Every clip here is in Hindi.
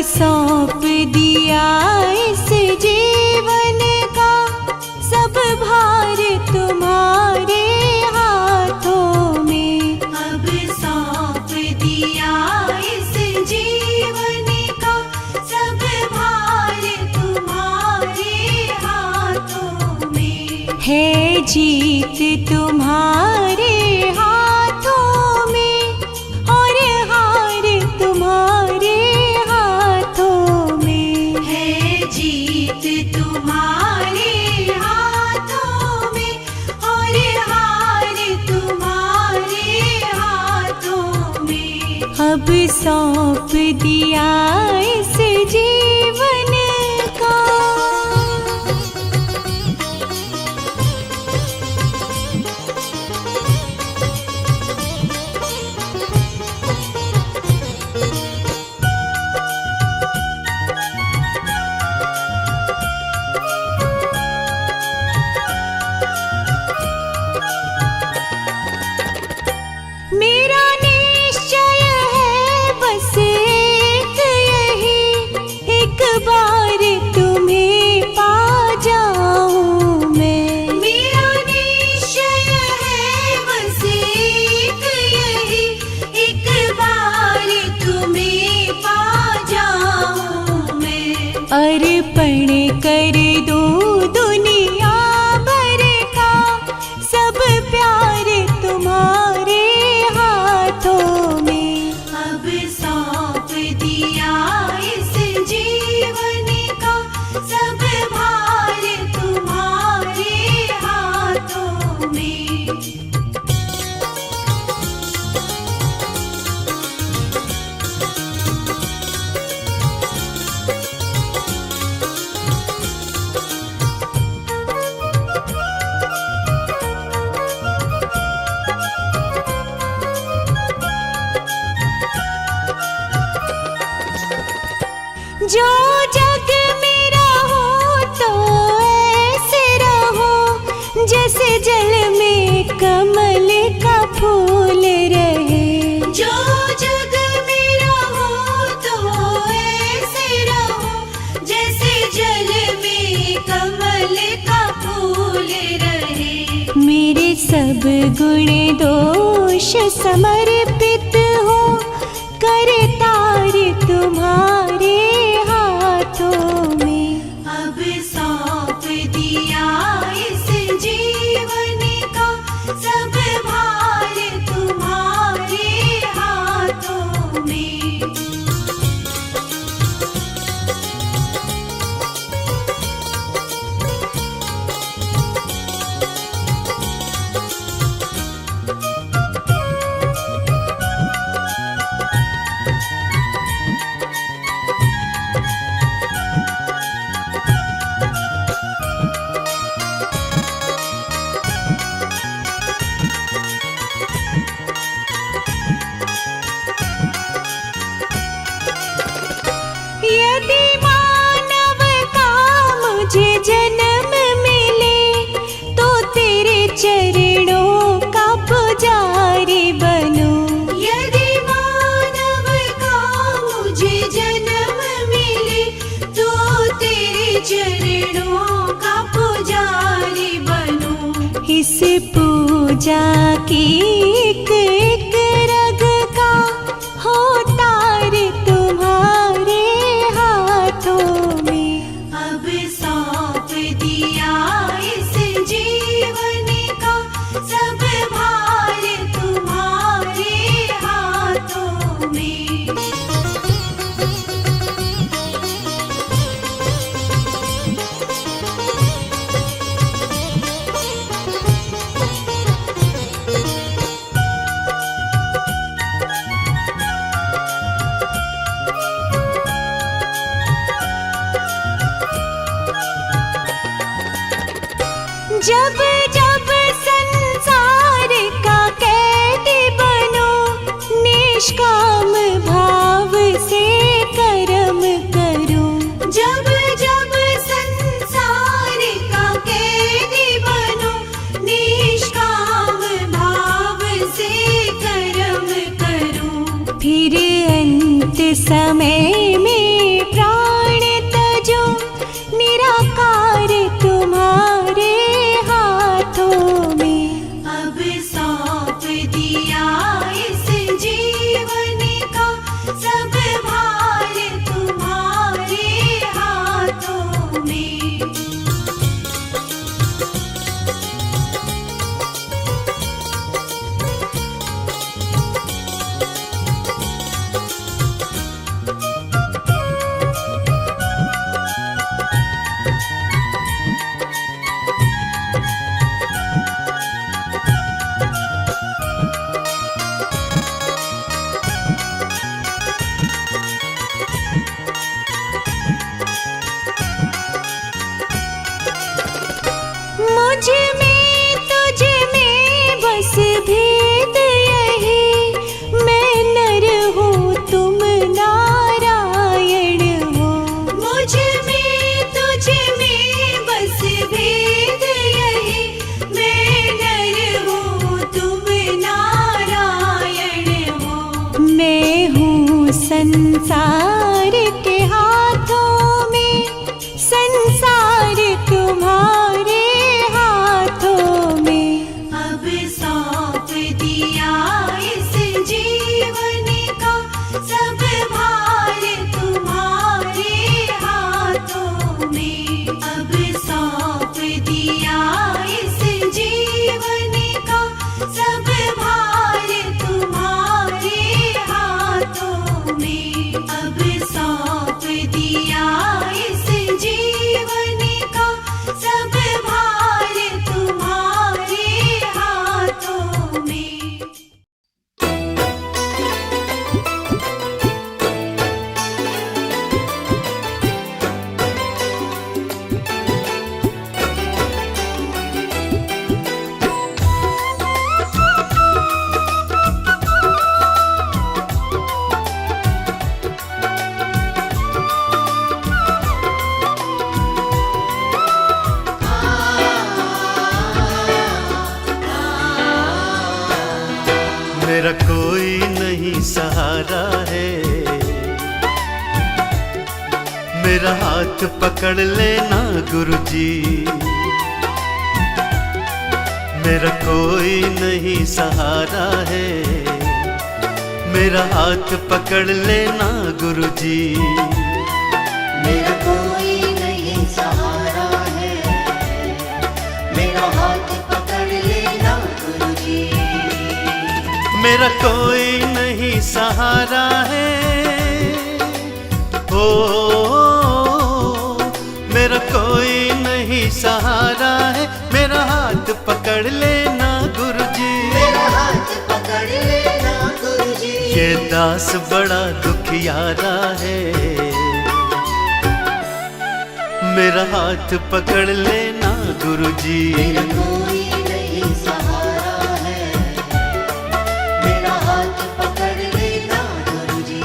सौंप दिया इस जीवन का सब भार तुम्हारे हाथों में। अब सौंप दिया इस जीवन का सब भार तुम्हारे हाथों में। है जीत तुम्हारे हाथों में और हार तुम्हारे हाथों में। है जीत तुम्हारे हाथों में और हार तुम्हारे हाथों में। अब सौंप दिया इस जीवन का। मेरा निश्चय है बस एक यही, एक बार तुम्हें पा जाऊं मैं। मेरा निश्चय है बस एक यही, एक बार तुम्हें पा जाऊं मैं। अर्पण कर दूं दुनिया भर का सब प्यार तुम्हारे हाथों में। अब सौंप दिया इस जीवन का सब भार तुम्हारे हाथों में। जो जग मेरा हो तो ऐसे रहो जैसे जल में कमल का फूल रहे। जो जग मेरा हो तो ऐसे रहो जैसे जल में कमल का फूल रहे। मेरे सब गुण दोष समर्पित हो करतार तुम्हारे हाथों में। अब सौंप दिया इस जीवन का सब भार तुम्हारे हाथों में। यदि मानव का मुझे जन्म मिले तो तेरे चरणों का पुजारी बनूं। यदि मानव का मुझे जन्म मिले तो तेरे चरणों का पुजारी बनूं। इस पूजा की एक एक रग का हो तार तुम्हारे हाथों में। अब सौंप दिया इस जीवन का सब भार तुम्हारे हाथों में। जब जब संसार का कैदी बनो निष्काम भाव से कर्म करूं। जब जब संसार का कैदी बनो निष्काम भाव से कर्म करूं। फिर अंत समय में संसार के हाथों में, संसार तुम्हारे हाथों में। अब सौंप दिया इस जीवन का सब भार तुम्हारे हाथों में। अब सौंप दिया इस जीवन का सब भार तुम्हारे हाथों में। अब सौंप दिया इस जीवन का सब भार तुम्हारे हाथों में। मेरा कोई नहीं सहारा है, मेरा हाथ पकड़ लेना गुरुजी। मेरा कोई नहीं सहारा है, मेरा हाथ पकड़ लेना गुरुजी। मेरा कोई नहीं सहारा है, मेरा हाथ पकड़ लेना गुरुजी। मेरा कोई नहीं सहारा है, ओ मेरा कोई नहीं सहारा है, मेरा हाथ पकड़ लेना गुरुजी। मेरा हाथ पकड़ लेना गुरुजी। ये दास बड़ा दुखियारा है, मेरा हाथ पकड़ लेना गुरुजी। मेरा कोई नहीं सहारा है, मेरा हाथ पकड़ लेना गुरुजी।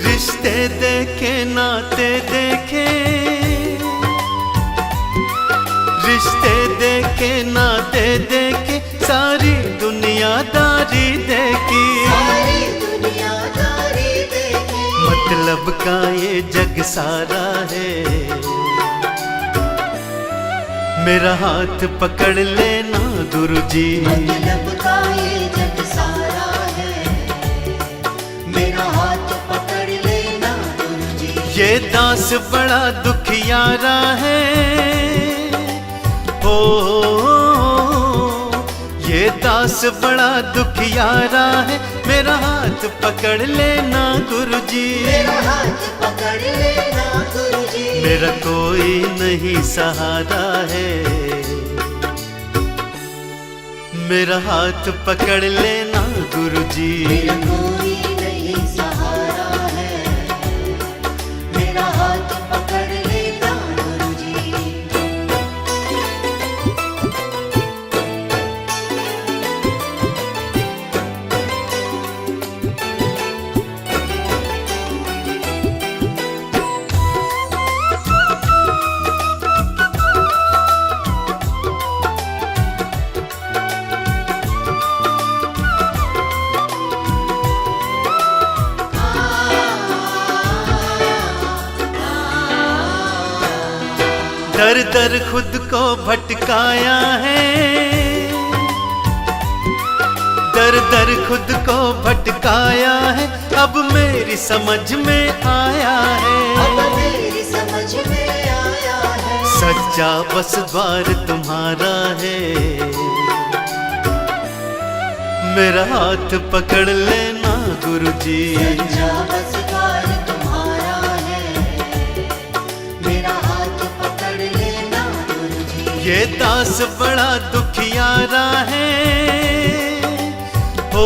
रिश्ते देखे नाते देखे, रिश्ते देखे नाते देखे, सारी दुनियादारी देखी। सारी दुनियादारी देखी, मतलब का ये जग सारा है, मेरा हाथ पकड़ लेना गुरुजी। मतलब का ये जग सारा है, मेरा हाथ पकड़ लेना गुरुजी। ये दास बड़ा दुखियारा है, ओ ये दास बड़ा दुखियारा है, मेरा हाथ पकड़ लेना गुरुजी। मेरा हाथ पकड़ लेना गुरुजी। मेरा कोई नहीं सहारा है, मेरा हाथ पकड़ लेना गुरुजी। मेरा कोई नहीं सहारा है, मेरा हाथ पकड़ लेना गुरुजी। दर दर खुद को भटकाया है, दर दर खुद को भटकाया है, अब मेरी समझ में आया अब है। मेरी समझ में आया है, सच्चा बस द्वार तुम्हारा है, मेरा हाथ पकड़ लेना गुरुजी। सच्चा बस द्वार तुम्हारा है, मेरा हाथ पकड़ लेना गुरुजी। ये दास बड़ा दुखियारा है, ओ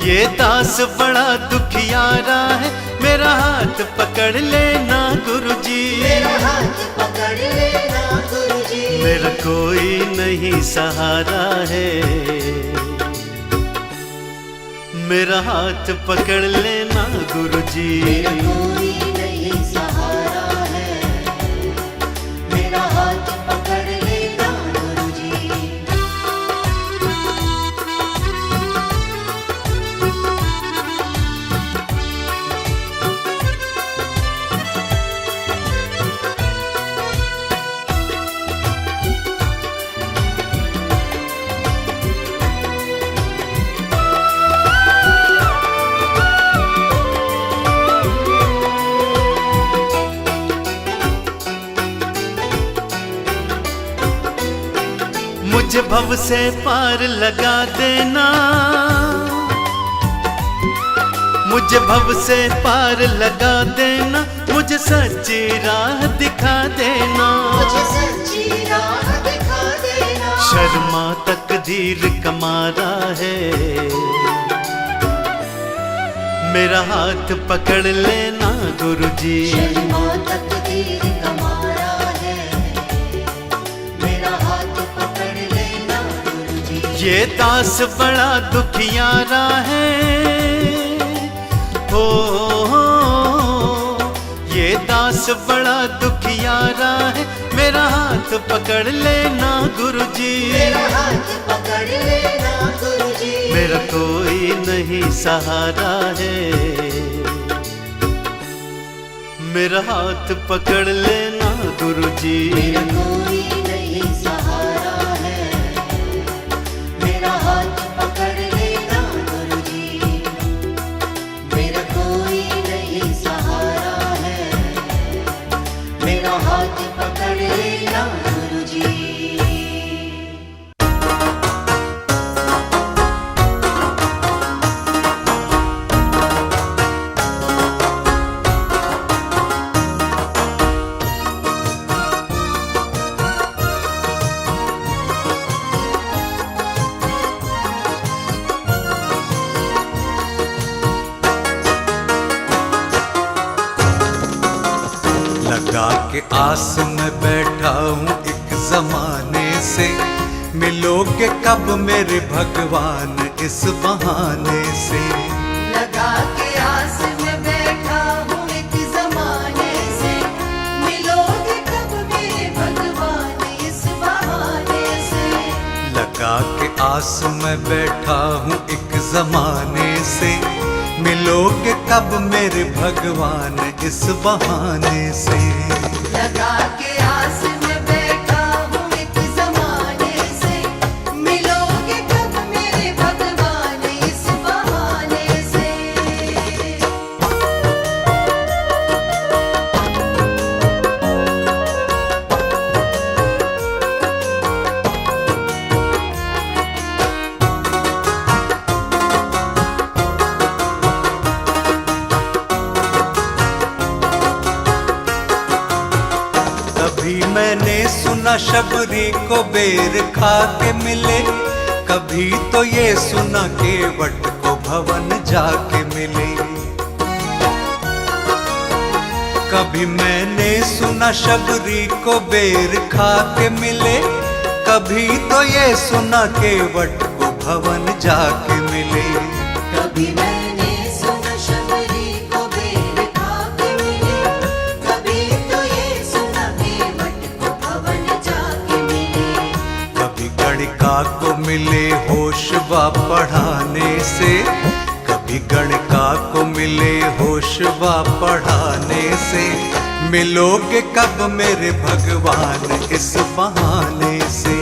ये दास बड़ा दुखियारा इशारा है, मेरा हाथ पकड़ लेना गुरुजी। मेरा हाथ पकड़ लेना गुरुजी। मेरा कोई नहीं सहारा है, मेरा हाथ पकड़ लेना गुरुजी। मेरा कोई नहीं सहारा है, मेरा हाथ पकड़ लेना गुरुजी। मुझे भव से पार लगा देना, मुझे भव से पार लगा देना, मुझे सच्ची राह दिखा देना। मुझे सच्ची राह दिखा देना। शर्मा तकदीर कमारा है, मेरा हाथ पकड़ लेना गुरुजी। शर्मा तकदीर कमारा है, मेरा हाथ पकड़ लेना गुरुजी। ये दास बड़ा दुखियारा है, हो ये दास बड़ा दुखियारा है, मेरा हाथ पकड़ लेना गुरुजी। मेरा हाथ पकड़ लेना गुरुजी। मेरा कोई नहीं सहारा है, मेरा हाथ पकड़ लेना गुरुजी। मेरा कोई नहीं सहारा है, मेरा हाथ पकड़ लेना गुरुजी। मेरा कोई नहीं सहारा है, मेरा हाथ पकड़ लेना गुरुजी। लगा के आस में बैठा हूँ एक जमाने से, मिलोगे कब मेरे भगवान इस बहाने से। लगा के आस में बैठा हूँ एक जमाने से, मिलोगे कब मेरे भगवान इस बहाने से। लगा के आस में बैठा हूँ एक जमाने से, मिलोगे कब मेरे भगवान इस बहाने से। लगा के आस में बैठा हूँ एक जमाने से, मिलोगे कब मेरे भगवान इस बहाने से। कभी मैंने सुना शबरी को बेर खा के मिले, कभी तो ये सुना के वट को भवन जाके मिले। कभी मैंने सुना शबरी को बेर खा के मिले, कभी तो ये सुना के वट को भवन जाके मिले। कभी मैंने सुना शबरी को बेर खा के मिले, कभी तो ये सुना के वट को भवन जाके मिले। कभी गणिका को मिले होशवा पढ़ाने से, कभी गणिका को मिले होशवा पढ़ाने से। मिलोगे कब मेरे भगवान इस बहाने से।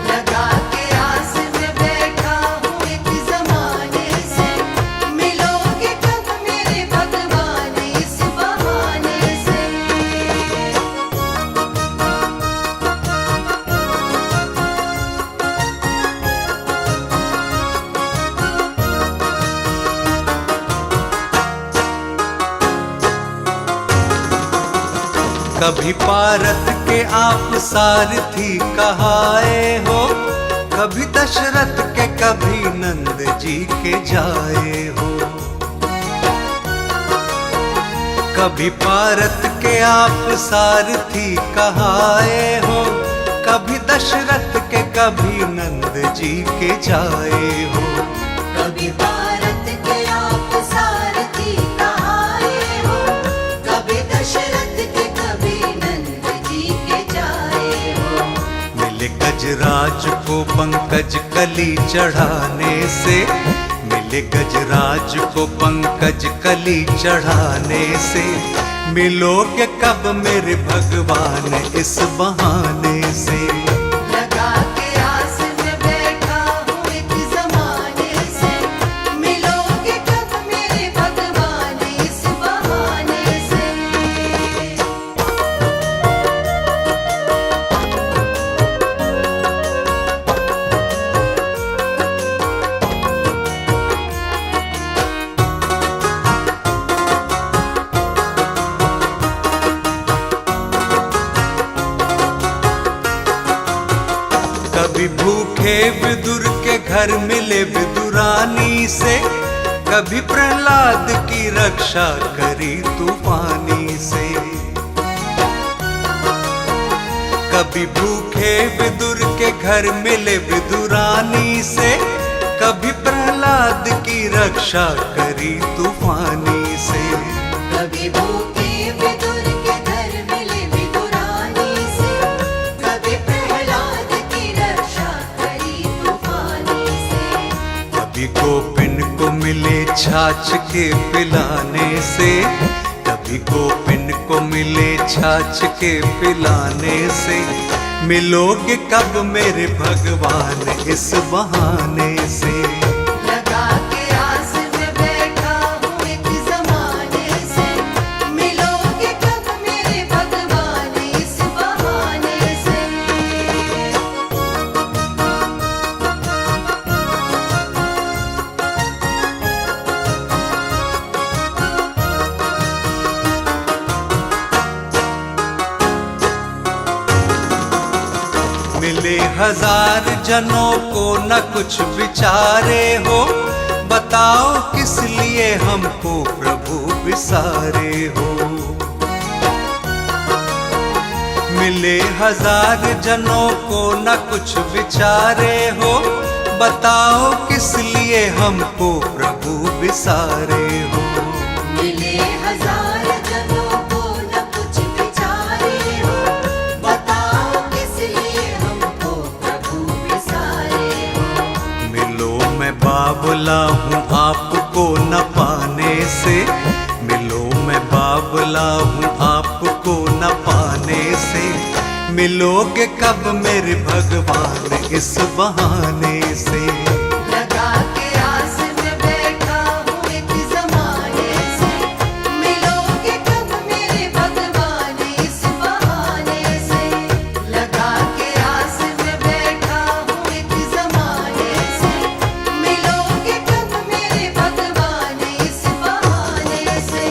लगा के आस में बैठा हूँ एक जमाने से, मिलोगे कब मेरे भगवान इस बहाने से। कभी पारत के आप सारथी कहाए हो, कभी दशरथ के कभी नंद जी के जाए हो। कभी पारत के आप सारथी कहाए हो, कभी दशरथ के कभी नंद जी के जाए हो। कभी भारत के आप सारथी कहाए हो, कभी दशरथ के कभी नंद जी के जाए हो। मिले गजराज को पंकज कली चढ़ाने से, मिले गजराज को पंकज कली चढ़ाने से, मिलोगे कब मेरे भगवान इस बहाने से। लगा के आस में बैठा हूँ एक जमाने से, मिलोगे कब मेरे भगवान इस बहाने से। कभी भूखे विदुर के घर मिले विदुरानी से, कभी प्रहलाद की रक्षा करी तूफानी से। कभी भूखे विदुर के घर मिले विदुरानी से, कभी प्रहलाद की रक्षा करी तूफानी से। कभी भूखे विदुर के घर मिले विदुरानी से, कभी प्रहलाद की रक्षा करी तूफानी से। कभी गोपिन को मिले छाछ के पिलाने से, कभी गोपिन को मिले छाछ के पिलाने से, मिलोगे कब मेरे भगवान इस बहाने से। लगा के आस में बैठा हूँ एक जमाने से, मिलोगे कब मेरे भगवान इस बहाने से। मिले हजार जनों को न कुछ विचारे हो, बताओ किस लिए हमको प्रभु विसारे हो। मिले हजार जनों को न कुछ विचारे हो, बताओ किस लिए हमको प्रभु विसारे हो। मिले हजार जनों को न कुछ विचारे हो, बताओ किस लिए हमको प्रभु विसारे हो। मिलो मैं बाबला हूँ आपको न पाने से, मिलो मैं बाबला हूँ आपको न पाने से, मिलोगे कब मेरे भगवान इस बहाने से। लगा के आस में बैठा हूँ एक जमाने से, मिलोगे कब मेरे भगवान इस बहाने से। लगा के आस में बैठा हूँ एक जमाने से, मिलोगे कब मेरे भगवान इस बहाने से।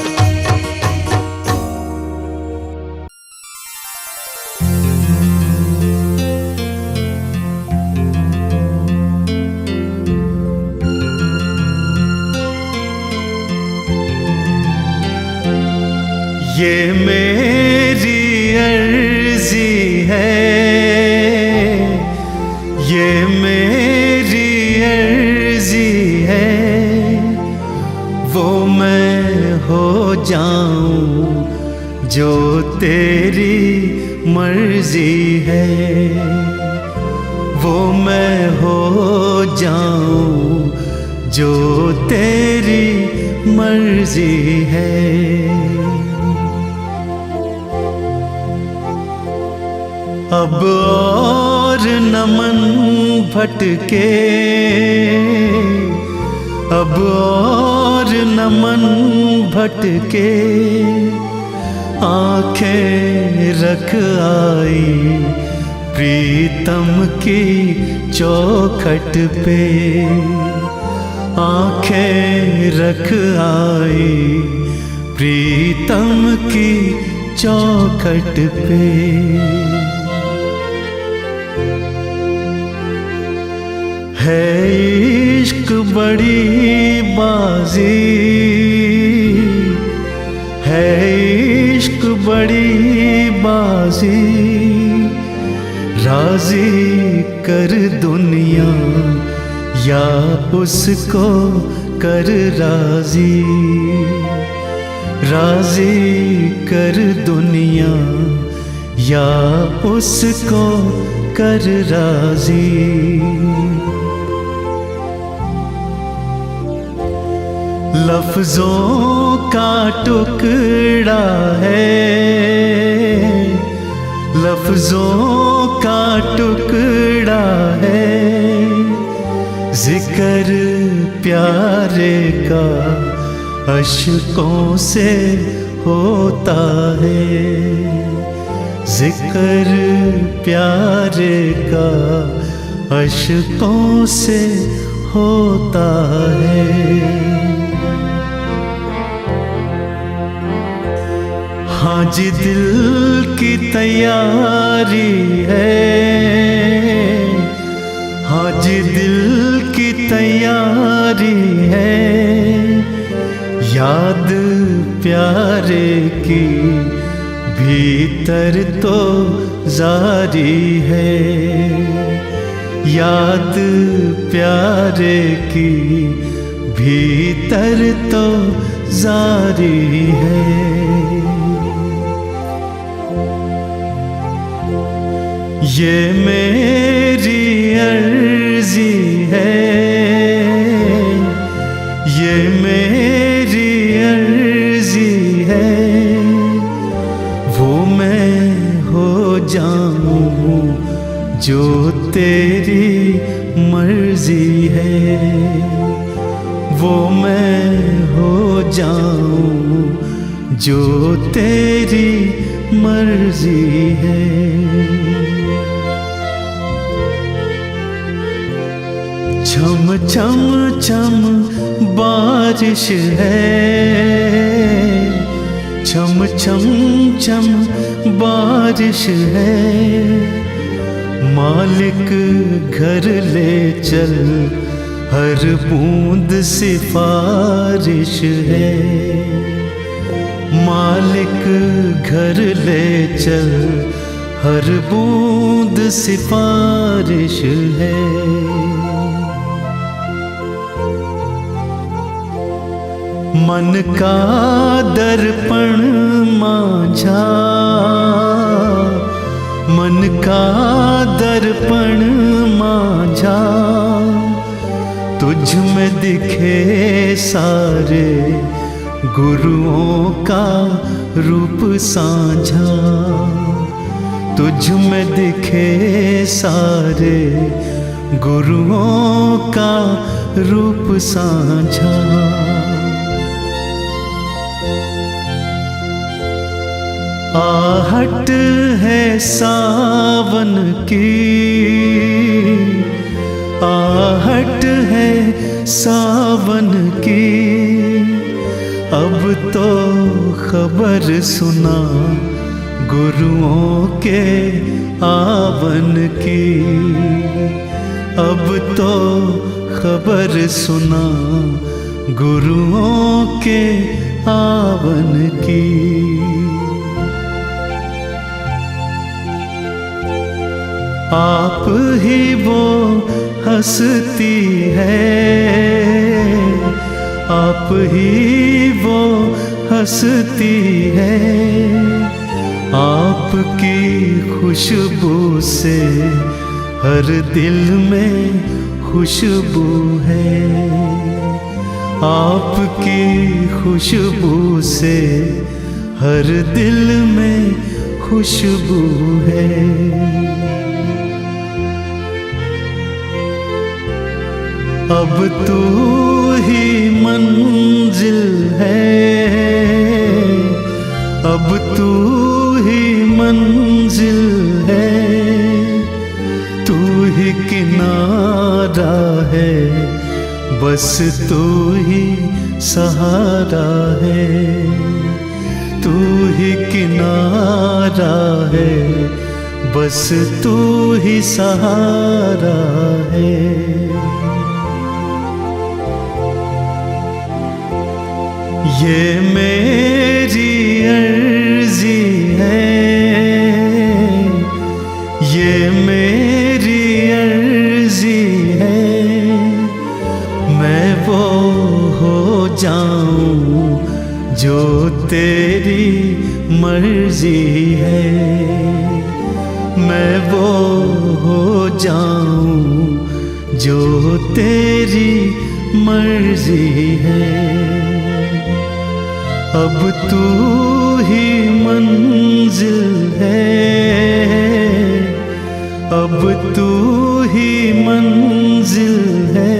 ये मेरी अर्जी है, ये मेरी अर्जी है, वो मैं हो जाऊं जो तेरी मर्जी है, वो मैं हो जाऊं जो तेरी मर्जी है। अब और न मन भटके, अब और न मन भटके, आंखें रख आई प्रीतम की चौखट पे, आंखें रख आई प्रीतम की चौखट पे। है इश्क बड़ी बाजी, है है इश्क बड़ी बाजी, राजी कर दुनिया या उसको कर राजी, राजी कर दुनिया या उसको कर राजी। लफ्जों का टुकड़ा है, लफ्जों का टुकड़ा है, जिक्र प्यारे का अश्कों से होता है, जिक्र प्यारे का अश्कों से होता है। हाँ जी दिल की तैयारी है, हाँ जी दिल की तैयारी है, याद प्यारे की भीतर तो जारी है, याद प्यारे की भीतर तो जारी है। ये मेरी अर्जी है, ये मेरी अर्जी है, वो मैं हो जाऊं जो तेरी मर्जी है, वो मैं हो जाऊं जो तेरी मर्जी है। छम छम छम बारिश है, छम छम छम बारिश है, मालिक घर ले चल हर बूंद सिफारिश है, मालिक घर ले चल हर बूंद सिफारिश है। मन का दर्पण माझा, मन का दर्पण माझा, तुझ में दिखे सारे गुरुओं का रूप साझा, तुझ में दिखे सारे गुरुओं का रूप साझा। आहट है सावन की, आहट है सावन की, अब तो खबर सुना गुरुओं के आवन की, अब तो खबर सुना गुरुओं के आवन की। आप ही वो हंसती है, आप ही वो हंसती है, आपकी खुशबू से हर दिल में खुशबू है, आपकी खुशबू से हर दिल में खुशबू है। अब तू ही मंजिल है, अब तू ही मंजिल है, तू ही किनारा है, बस तू ही सहारा है, तू ही किनारा है, बस तू ही सहारा है। ये मेरी जाऊं जो तेरी मर्जी है, मैं वो हो जाऊं जो तेरी मर्जी है। अब तू ही मंजिल है, अब तू ही मंजिल है,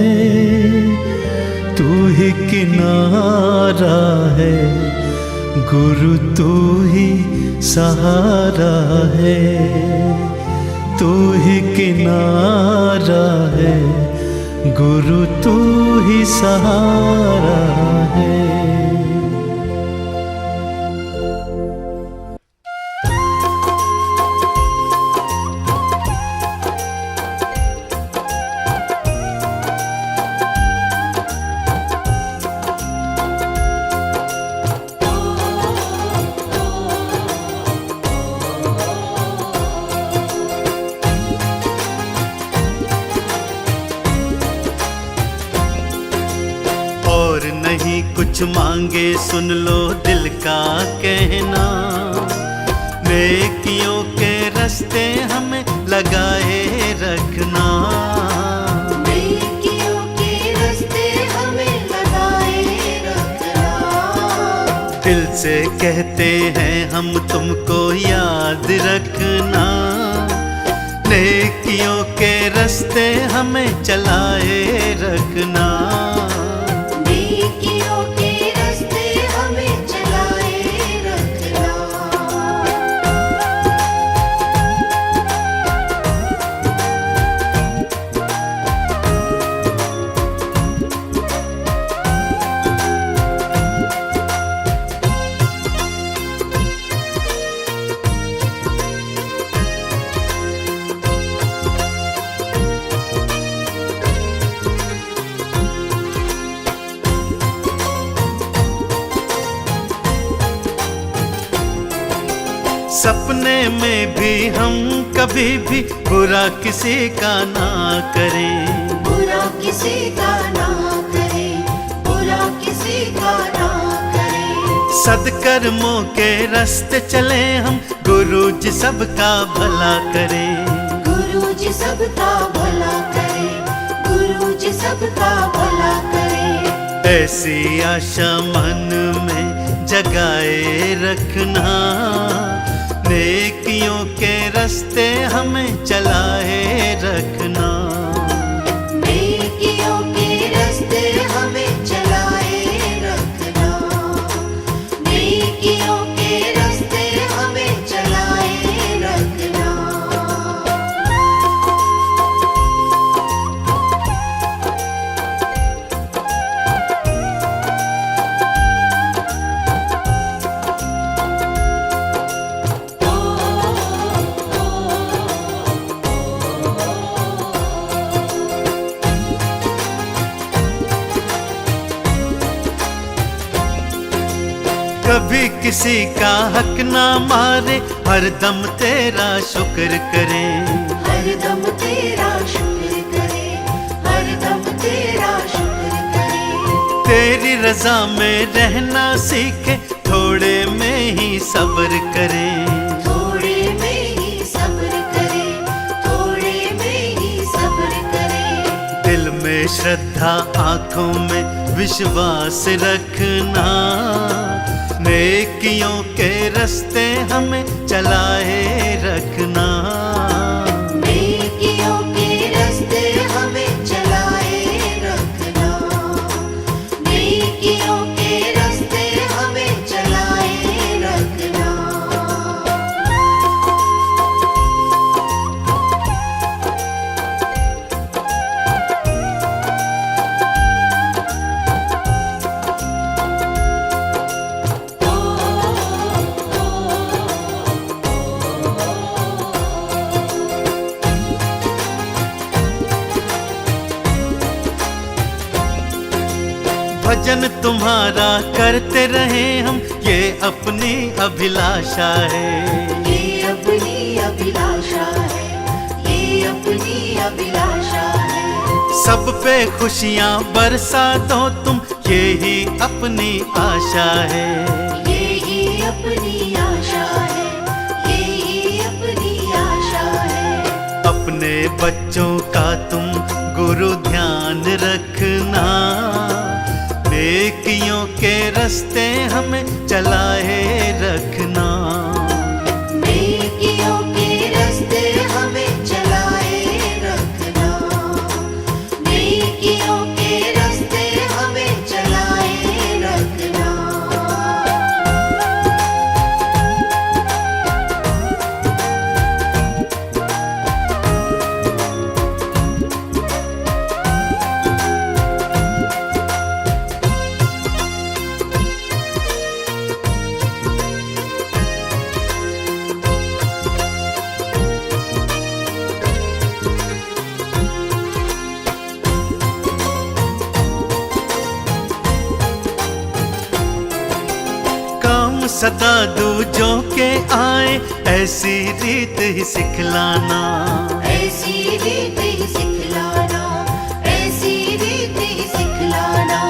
तू ही किनारा है, गुरु तू ही सहारा है, तू ही किनारा है, गुरु तू ही सहारा है। नहीं कुछ मांगे सुन लो दिल का कहना, नेकियों के रास्ते हमें लगाए रखना, नेकियों के रास्ते हमें लगाए रखना। दिल से कहते हैं हम तुमको याद रखना, नेकियों के रास्ते हमें चलाए रखना, नेकियों के रास्ते हमें चलाए रखना। सपने में भी हम कभी भी बुरा किसी का ना करें, बुरा किसी का ना करें, बुरा किसी का ना करें। सद्कर्मों के रास्ते चले हम, गुरु जी सबका भला करें, गुरु जी सबका भला करे, गुरु जी सबका भला करे। ऐसी आशा मन में जगाए रखना, नेकियों के रास्ते हमें चलाए रखना, नेकियों के रास्ते हमें चलाए रखना, नेकियों के रास्ते हमें चलाए रखना। कभी किसी का हक ना मारे, हरदम तेरा शुक्र करें, हरदम तेरा शुक्र करे, हरदम तेरा शुक्र करे। तेरी रजा में रहना सीखे, थोड़े में ही सब्र करें, थोड़े में ही सब्र करे, थोड़े में ही सब्र करे। दिल में श्रद्धा आंखों में विश्वास रखना, नेकियों के रास्ते हमें चलाए रखना, नेकियों के रास्ते हमें चलाए रखना, नेकियों के रास्ते हमें चलाए रखना। भजन तुम्हारा करते रहे हम, ये अपनी अभिलाषा है, ये अपनी अभिलाषा है, ये अपनी अभिलाषा है। सब पे खुशियाँ बरसा दो तुम, यही अपनी आशा है। यही अपनी आशा है, यही अपनी आशा है। अपने बच्चों का तुम गुरु ध्यान रखना, नेकियों के रास्ते हमें चलाए रखना। नेकियों के रास्ते हमें चलाए रखना, नेकियों के रास्ते हमें चलाए रखना। काम सदा दूजों के आए, ऐसी रीत ही सिखलाना। ऐसी रीत ही सिखलाना, ऐसी रीत ही सिखलाना।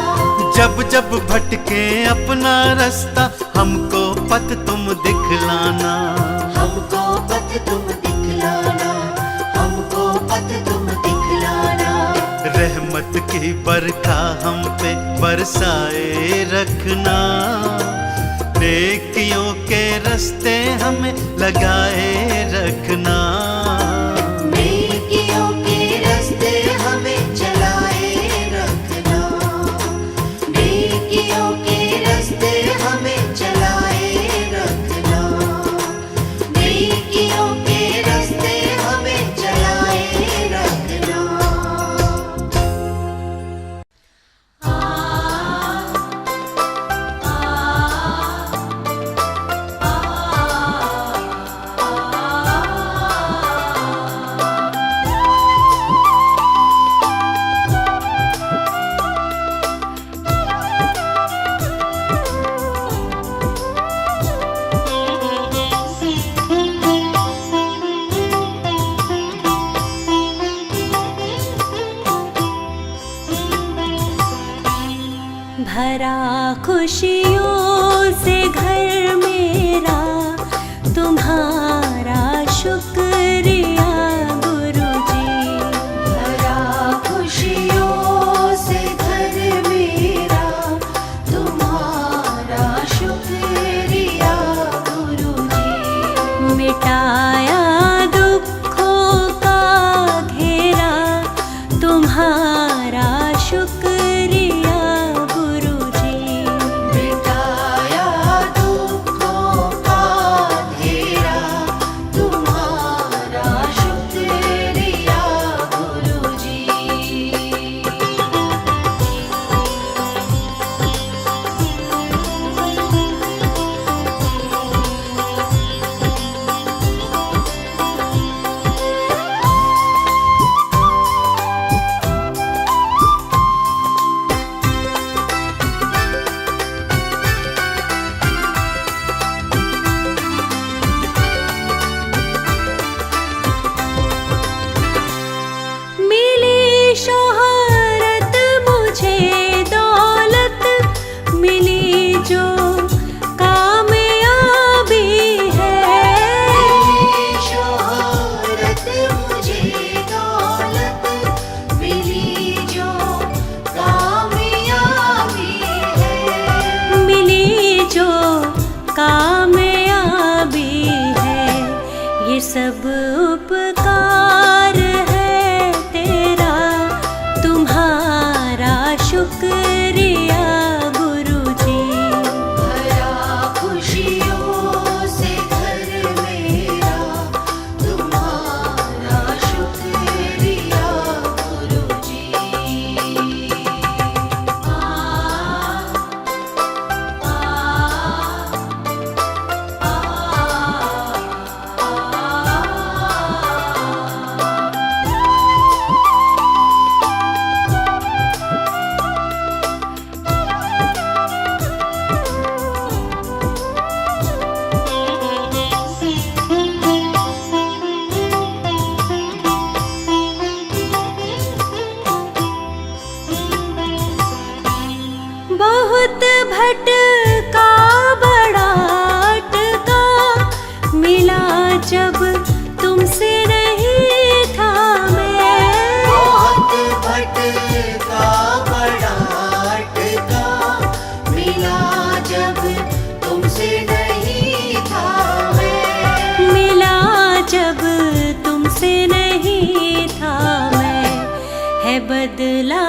जब जब भटके अपना रास्ता, हमको पथ तुम दिखलाना। हमको पथ तुम दिखलाना, हमको पथ तुम दिखलाना। रहमत की बरखा हम पे बरसाए रखना, नेकियों के रास्ते हमें लगाए रखना। नेकियों के रास्ते हमें चलाए रखना, नेकियों के रास्ते हमें चलाए रखना, नेकियों के रास्ते हमें चलाए रखना। भरा खुशियों से घर मेरा, तुम्हारा शुक्रिया गुरुजी। भरा खुशियों से घर मेरा, तुम्हारा शुक्रिया गुरुजी। मिटाया दुखों का घेरा, तुम्हारा शुक्रिया गुरुजी। मिटाया दुखों का घेरा, तुम्हारा शुक्रिया गुरुजी। मिली शोहरत मुझे, दौलत मिली जो कामयाबी है। शोहरत मुझे, दौलत मिली जो कामयाबी है। मिली जो कामयाबी है, ये सब उपकार है तेरा, तुम्हारा शुक्रिया गुरुजी। भरा खुशियों से घर मेरा, तुम्हारा शुक्रिया गुरुजी। आ, आ, आ, आ, भटका बड़ा अटका, मिला जब तुमसे नहीं था मैं। बहुत भटका बड़ा अटका, मिला जब तुमसे नहीं था मैं। मिला जब तुमसे नहीं था मैं, है बदला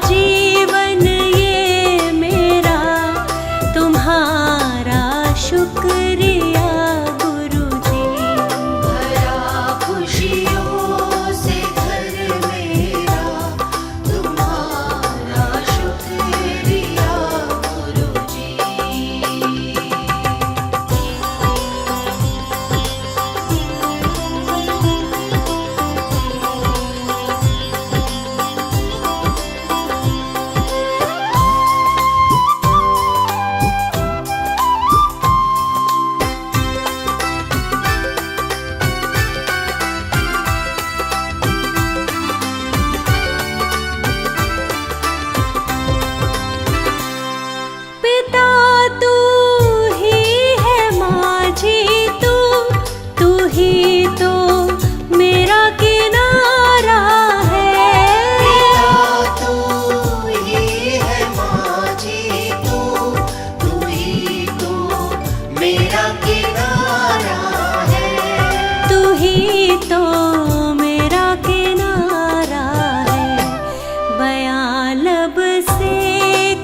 जीवन ये मेरा, तुम्हारा शुक्रिया गुरुजी। भरा खुशियों से घर मेरा, तुम्हारा शुक्रिया गुरुजी। पिता तू ही है, माझी तू ही तो मेरा किनारा है। पिता तू ही है, माझी तू ही तो मेरा किनारा है। तू ही तो मेरा किनारा है, बयां लब से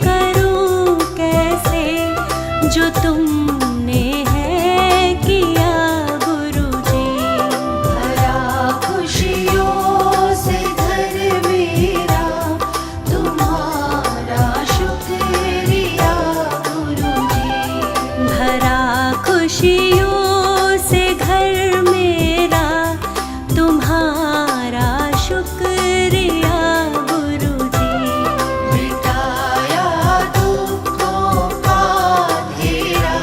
करूं कैसे जो तुमने है किया गुरुजी। भरा खुशियों से घर मेरा, तुम्हारा शुक्रिया गुरुजी। भरा खुशियों से घर मेरा, तुम्हारा शुक्रिया गुरुजी। मिटाया दुखों का अंधेरा,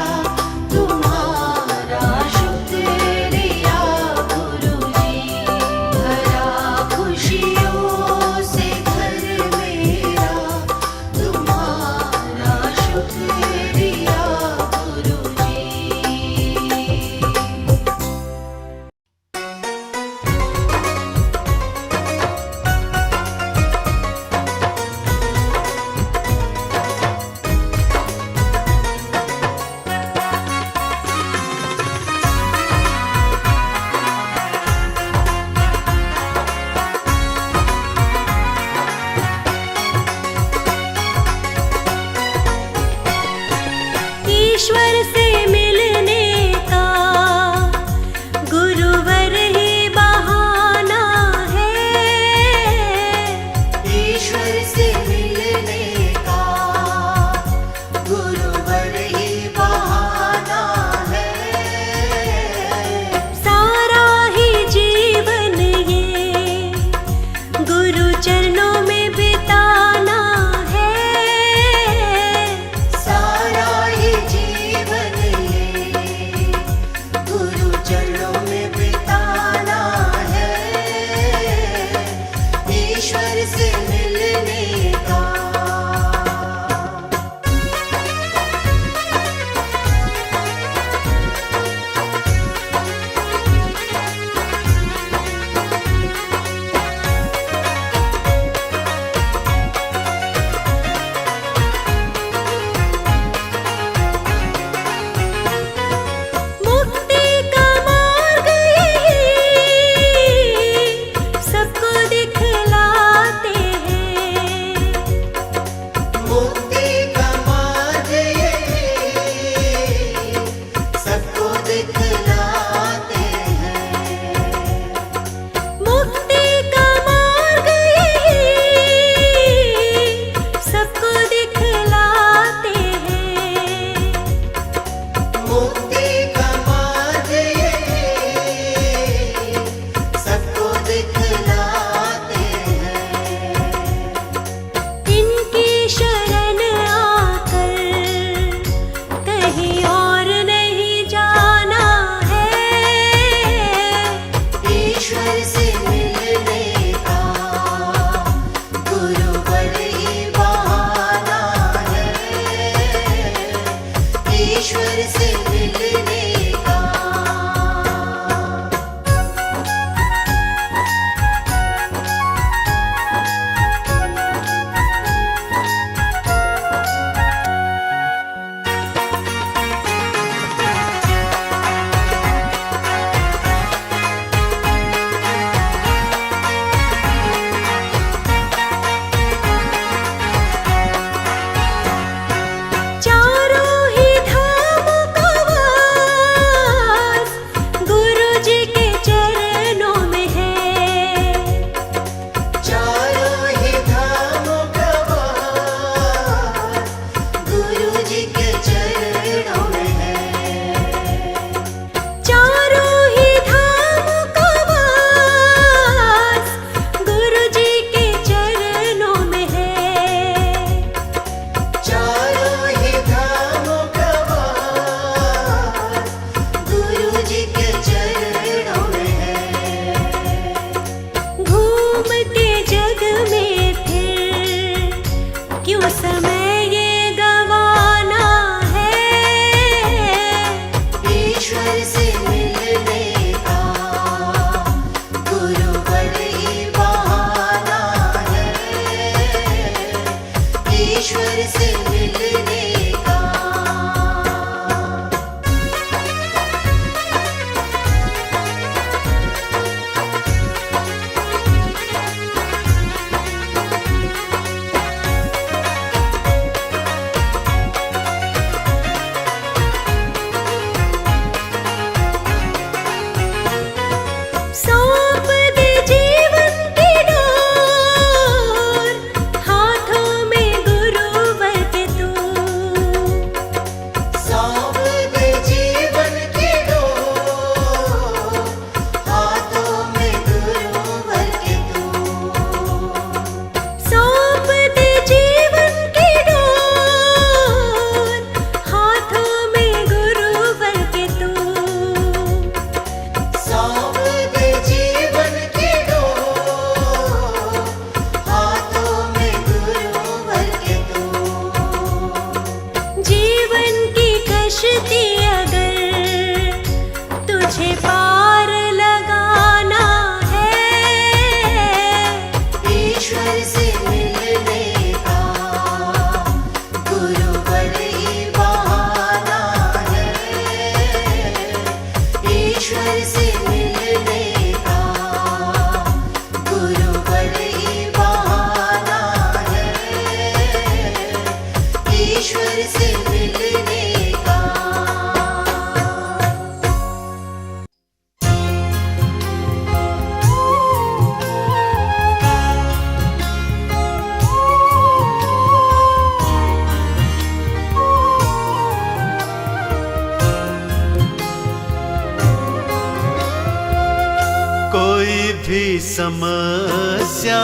समस्या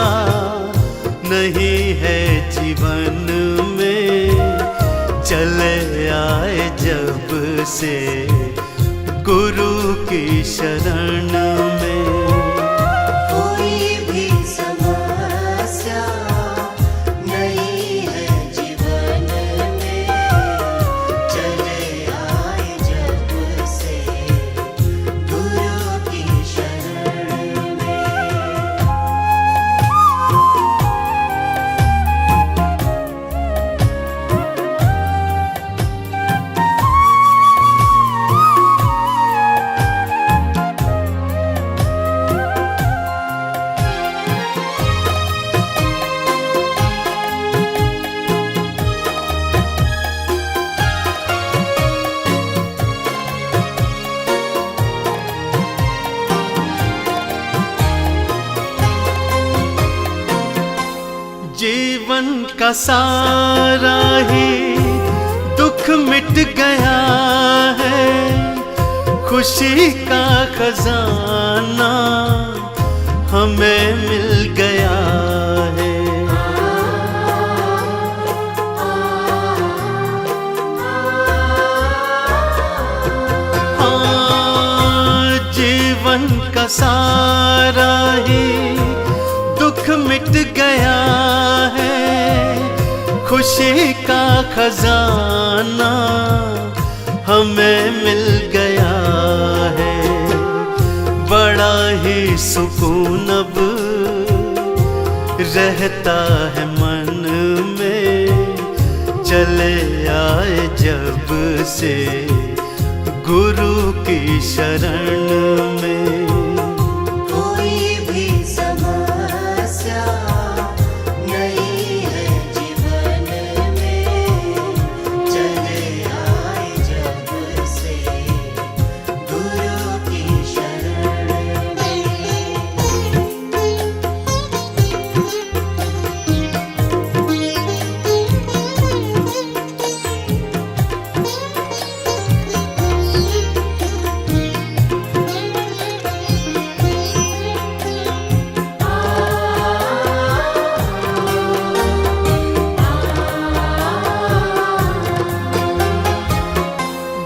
नहीं है जीवन में, चले आए जब से गुरु की शरण में। कोई भी समस्या नहीं है जीवन में, चले आए जब से गुरु की शरण में। जीवन का सारा ही दुख मिट गया है, खुशी का खजाना हमें मिल गया है। हाँ, जीवन का सारा ही दुख मिट गया है, खुशी का खजाना हमें मिल गया है। बड़ा ही सुकून अब रहता है मन में, चले आए जब से गुरु की शरण में। कोई भी समस्या नहीं है जीवन में, चले आए जब से गुरु की शरण में।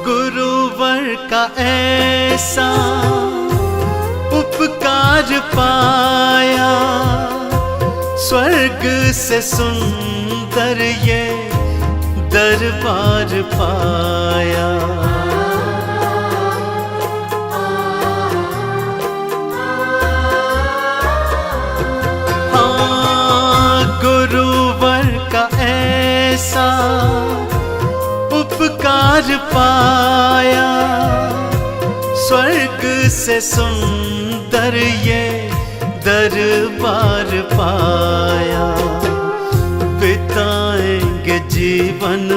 गुरुवर का ऐसा उपकार पाया, स्वर्ग से सुंदर ये दरबार पाया। हाँ, गुरुवर का ऐसा उपकार पाया, स्वर्ग से सुंदर ये दरबार पाया। बिताएंगे जीवन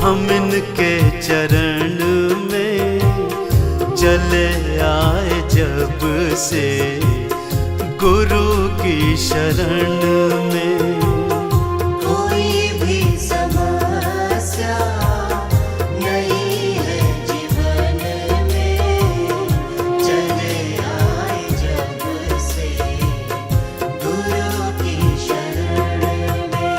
हम इनके चरण में, चले आए जब से गुरु की शरण में। कोई भी समस्या नहीं है जीवन में, चले आए जब से गुरु की शरण में।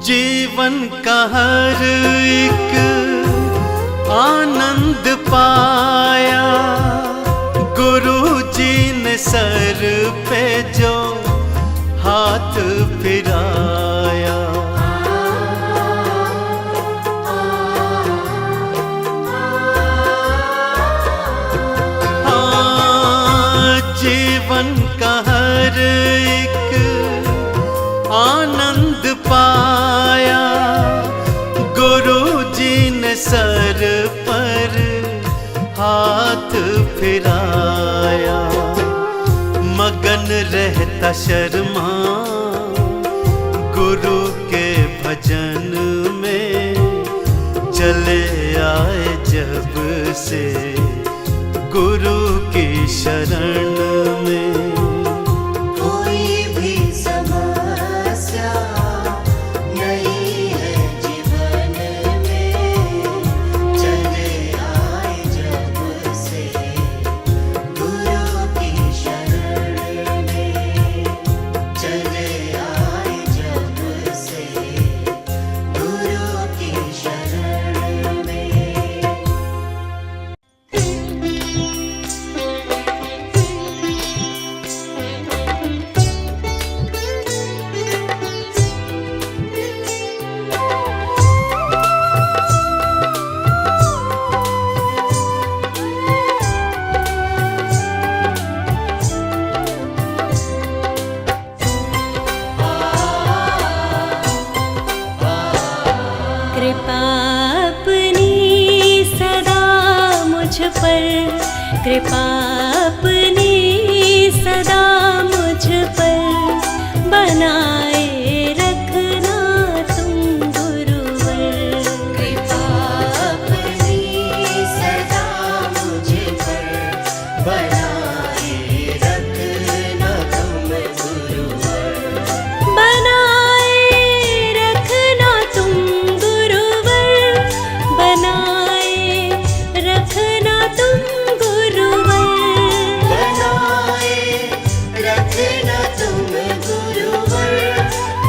जीवन का हर एक आनंद पाया, गुरु जी ने सर पे जो हाथ फिराया। हाँ, जीवन का हर एक आनंद पाया, गुरु जी ने सर पर हाथ मगन रहता शर्मा गुरु के भजन में, चले आए जब से गुरु की शरण में। कोई भी समस्या नहीं है जीवन में, चले आए जब से गुरु की शरण में, चले आए जब से गुरु की शरण में। कृपा अपनी सदा मुझ पर, कृपा अपनी सदा मुझ पर बनाए रखना तुम गुरुवर। कृपा अपनी सदा मुझ पर बनाए रखना तुम गुरुवर। बनाए रखना तुम गुरुवर, बनाए रखना तुम गुरुवर। बनाए रखना तुम गुरुवर,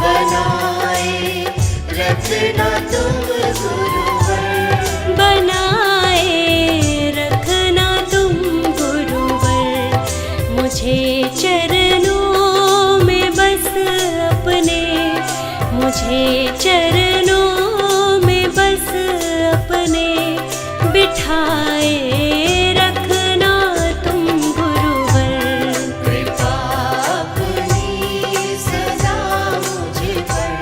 बनाए रखना तुम गुरुवर। बनाए रखना तुम गुरुवर। मुझे चरणों में बस अपने, मुझे चरणों में बस अपने बिठाए रखना तुम गुरुवर। कृपा अपनी सदा मुझ पर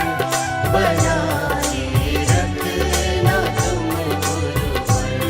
बनाए रखना तुम गुरुवर।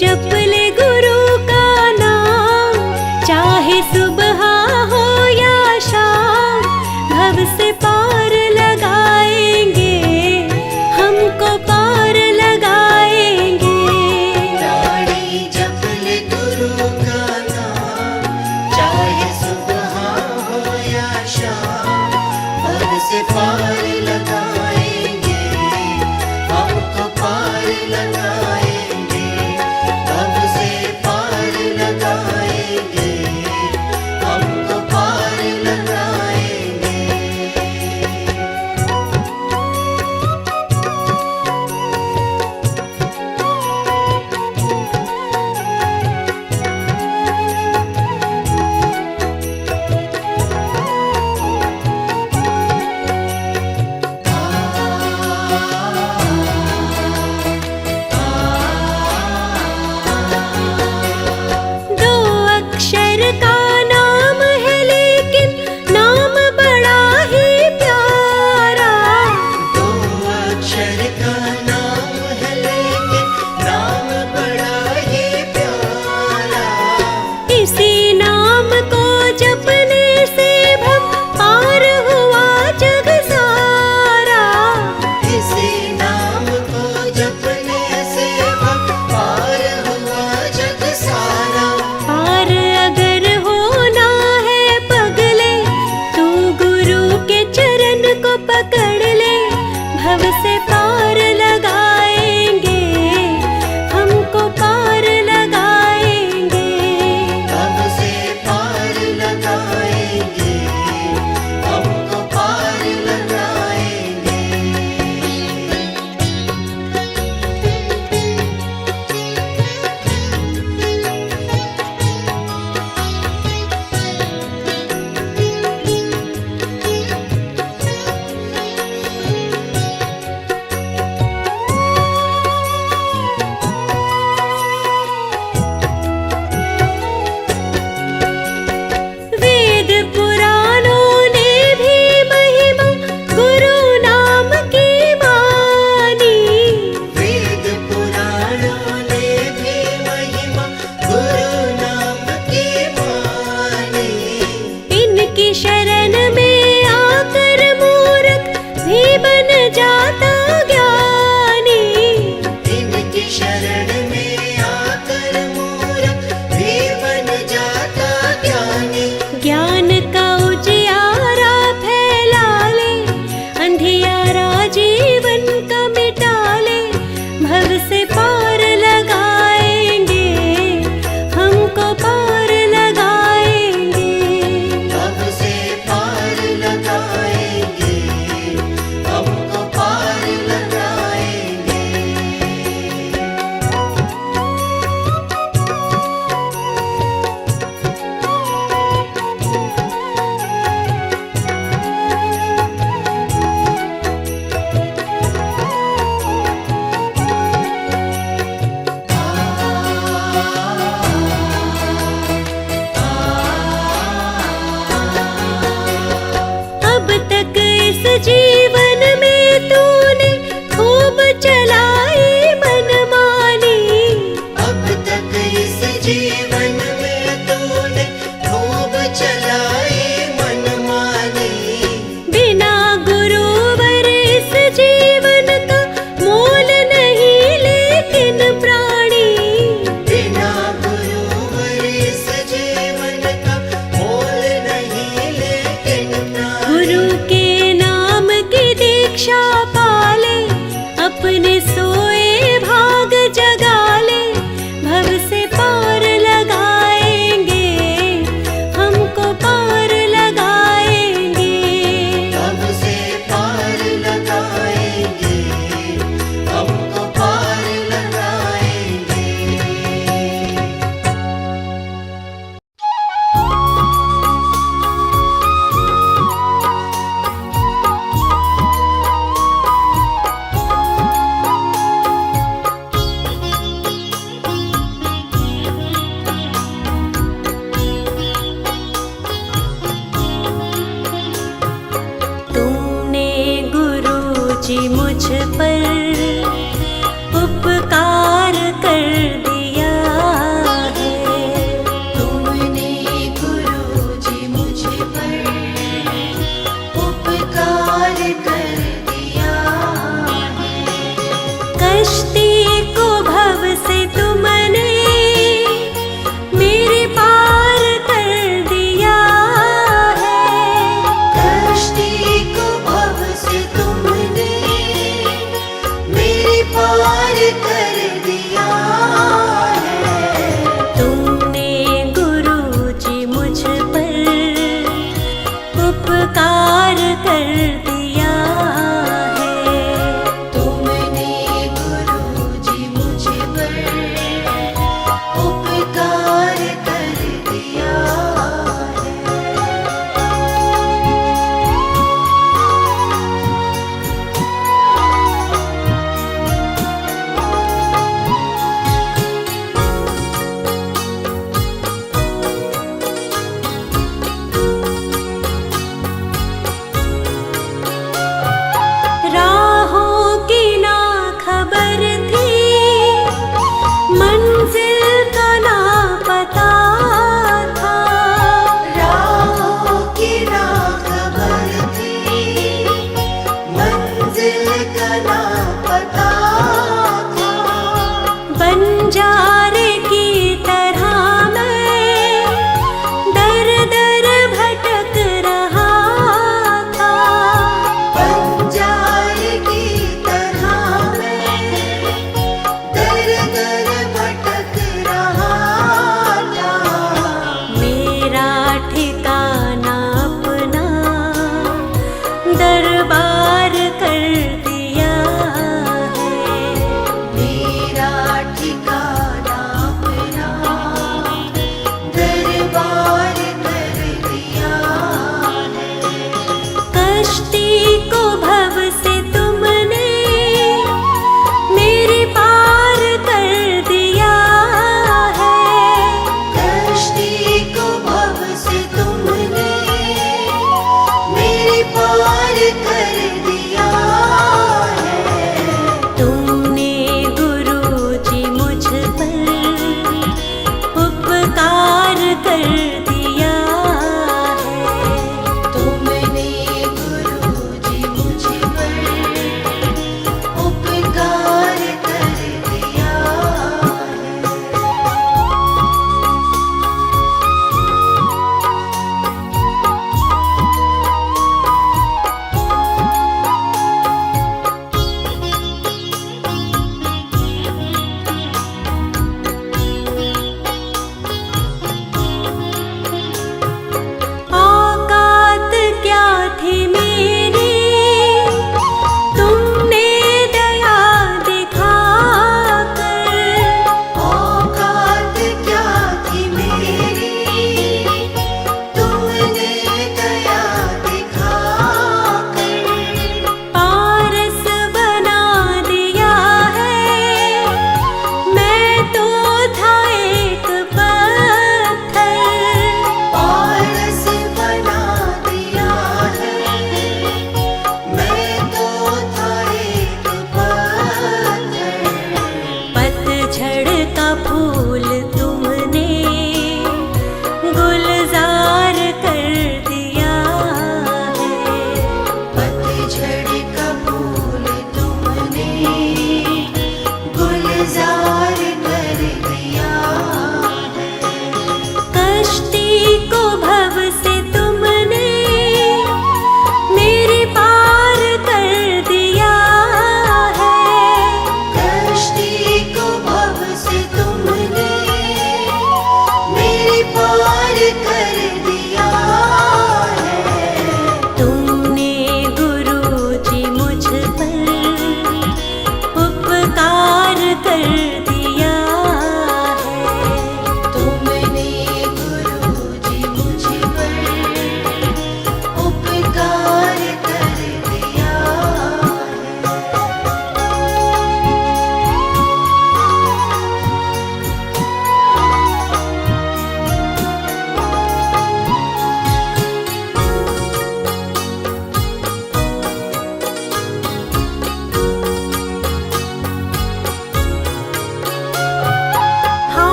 जप ले गुरु का नाम, चाहे सुबह हो या शाम, भव से पार लगाएंगे, हमको पार लगाएंगे। ताड़ी जप ले गुरु का नाम, चाहे सुबह हो या शाम, भव से पार लगाएंगे, हमको पार लगाएंगे, भव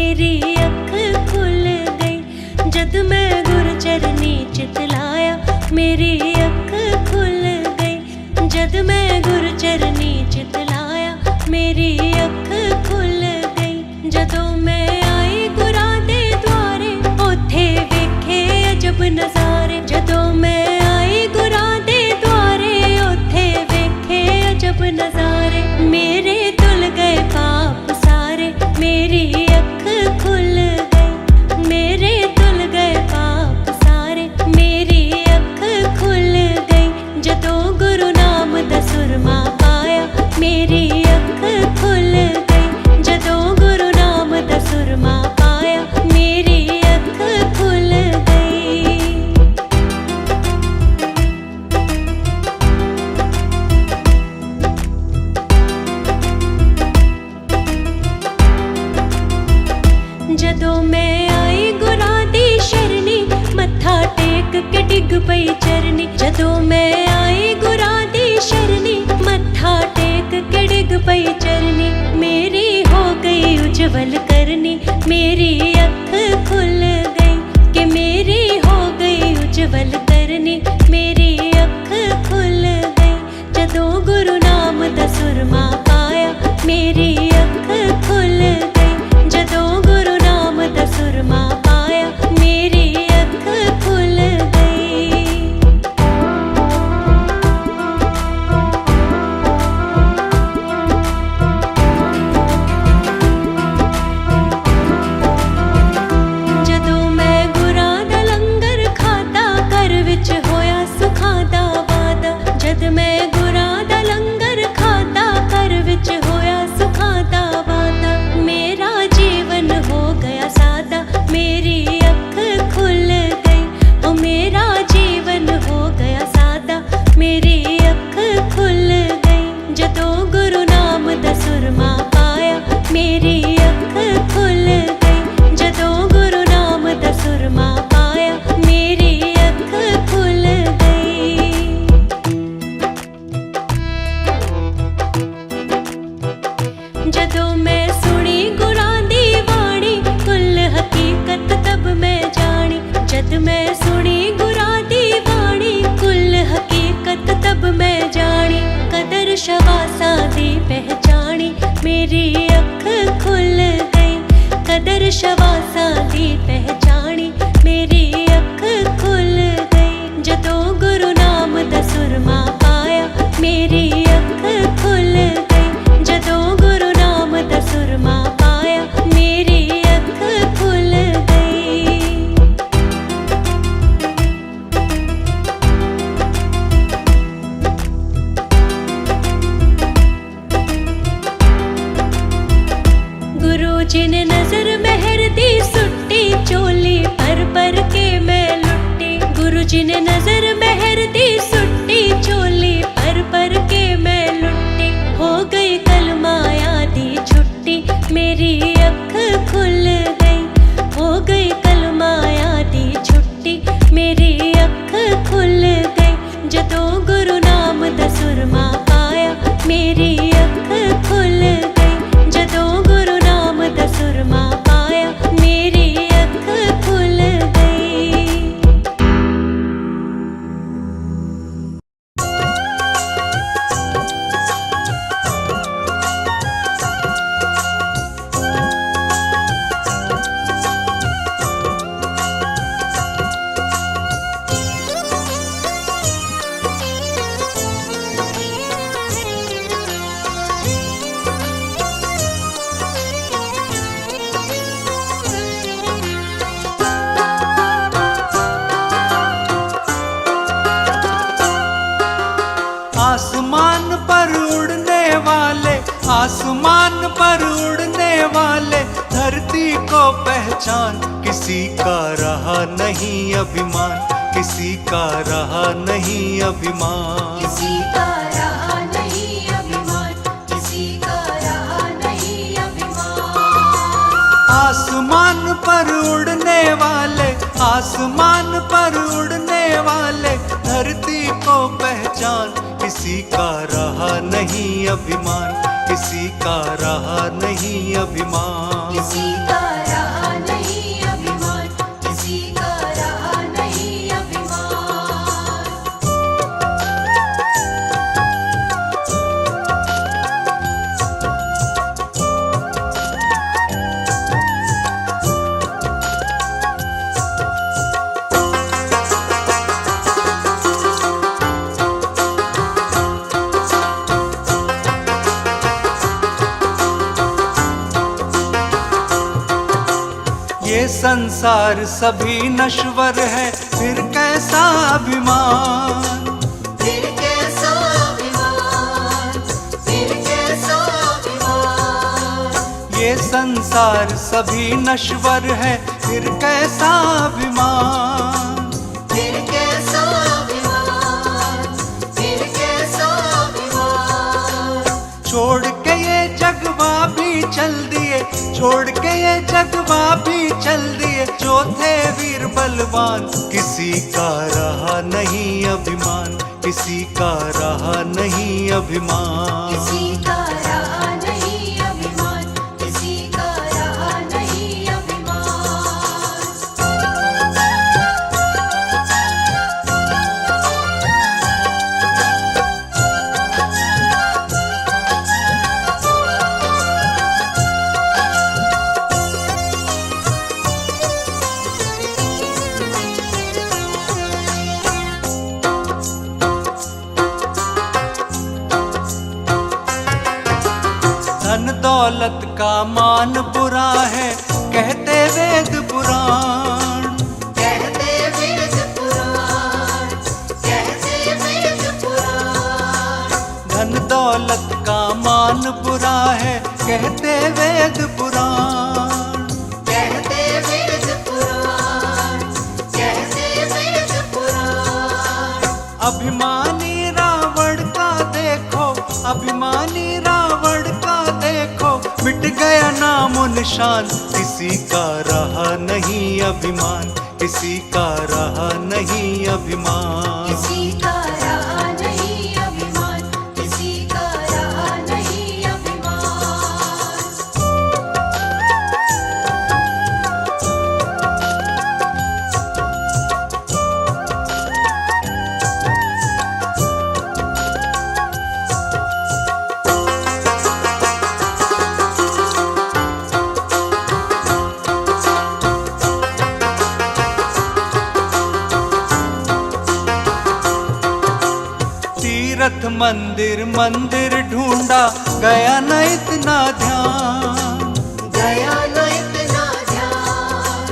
मेरी अख खुल गई। जद मैं गुरचरनी चितलाया मेरी अख खुल गई। जद मैं गुरचरनी चितलाया मेरी अख खुल गई। जदों मैं आई गुरां दे द्वारे ओथे वेखे अजब नज़ारे। जदों मैं आई गुरां दे द्वारे ओथे वेखे अजब नज़ारे। मेरे धुल गए पाप सारे मेरी अख खुल गई। मेरे धुल गए पाप सारे मेरी अख खुल गई। जदों गुरु नाम दा सुरमा पाया मेरी अख खुल गई। जदों गुरु नाम दा सुरमा पाया मेरी अख खुल गई। जदों मैं आई गुरां दी शरणी मत्था टेक के डिग पई चरनी। जदों मैं आई गुरां दी शरणी मत्था टेक के डिग पई चरनी। मेरी हो गई उज्जवल करनी मेरी अख खुल गई। कि मेरी हो गई उज्जवल करनी मेरी अख खुल गई। जदों गुरु नाम दा सुरमा पाया मेरी अख खुल गई। जदों गुरु नाम दा सुरमा पाया मेरी अख खुल गई। जदों मैं गुरां दा लंगर खाता घर विच होया सुखां दा वादा। जद मैं गुरां दा लंगर खाता घर विच होया सुखां दा वादा। मेरा जीवन हो गया सादा मेरी अख खुल गई। ओ मेरा जीवन हो गया सादा मेरी अख खुल गई। जदों गुरु नाम दा सुरमा पाया मेरी अख खुल गई। जदों गुरु नाम दा सुरमा पाया मेरी अख खुल गई। जदों मैं सुनी गुरां दी वाणी कुल हकीकत तब मैं जानी। जद मैं सुनी गुरां दी वाणी कुल हकीकत तब मैं जानी। कदर शवासा दी पहचानी मेरी अख खुल गई। कदर शवासा दी पहचानी मेरी अख खुल गई। जदों गुरु नाम दा सुरमा पाया मेरी अख खुल गई। जदों गुरु नाम दा सुरमा पाया मेरी अख खुल गई। गुरु जी ने नजर मेहर दी सुट्टी चोली पर के मैं लुट्टी। गुरु जी ने नजर मेहर दी सुट्टी चोली पर के मैं लुट्टी। हो गई कलमाया दी छुट्टी मेरी अख खुल गई। हो गई कलमाया दी छुट्टी मेरी अख खुल गई। जदों गुरु नाम दा सुरमा पाया मेरी अख खुल गई। जदों गुरु नाम दा सुरमा पाया मेरी अख खुल गई। आसमान पर उड़ने वाले, आसमान पर उड़ने वाले, धरती को पहचान। किसी का रहा नहीं अभिमान, किसी का रहा नहीं अभिमान। किसी का रहा नहीं अभिमान, किसी का रहा नहीं अभिमान। आसमान पर उड़ने वाले, आसमान पर उड़ने वाले, धरती को पहचान। किसी का रहा नहीं अभिमान, किसी का रहा नहीं अभिमान। किसी का रहा ये संसार सभी नश्वर है, फिर कैसा अभिमान, फिर कैसा अभिमान, फिर कैसा अभिमान। ये संसार सभी नश्वर है, फिर कैसा अभिमान, फिर कैसा अभिमान, फिर कैसा अभिमान। छोड़ के ये जगवा भी चल दिए, छोड़ के ये जगवा भी चल दिए, जो थे वीर बलवान। किसी का रहा नहीं अभिमान, किसी का रहा नहीं अभिमान। किसी का रहा नहीं अभिमान, किसी का रहा नहीं अभिमान। धन दौलत का मान बुरा है, कहते वेद पुराण, कहते वेद पुराण, कहते वेद पुराण। धन दौलत का मान बुरा है, कहते वेद पुराण। कहते वेद पुराण, कहते वेद पुराण। अभिमानी रावण का देखो, अभिमानी रावण का देखो, मिट गया नामो निशान। किसी का रहा नहीं अभिमान, किसी का रहा नहीं अभिमान। किसी का रहा नहीं अभिमान, किसी का रहा नहीं अभिमान। तीर्थ मंदिर मंदिर ढूंढा, गया न इतना ध्यान, गया न इतना ध्यान,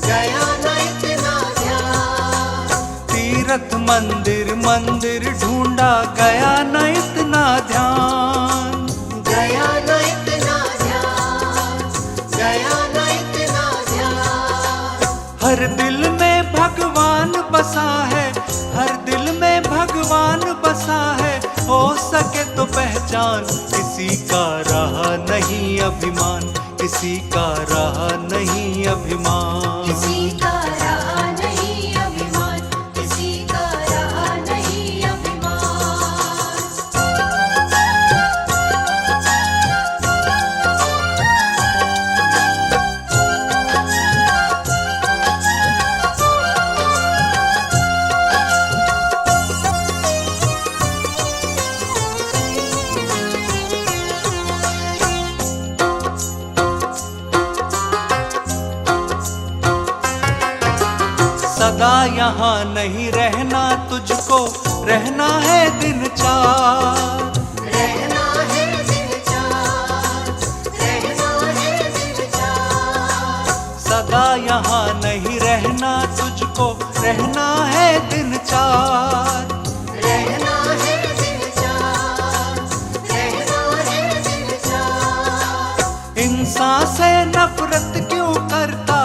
गया न इतना ध्यान। तीर्थ मंदिर मंदिर ढूंढा, गया न इतना ध्यान। गया न इतना ध्यान, गया न इतना ध्यान। हर दिल में भगवान बसा है, हर दिल में भगवान बसा है, हो सके तो पहचान। किसी का रहा नहीं अभिमान, किसी का रहा नहीं अभिमान। किसी का रहा नहीं अभिमान, किसी का रहा नहीं अभिमान। सदा यहाँ नहीं रहना तुझको, रहना है दिन चार, रहना है दिन चार, रहना है दिन चार। सदा यहाँ नहीं रहना तुझको, रहना है दिन चार। रहना है दिन चार, रहना है दिन चार। इंसान से नफरत क्यों करता,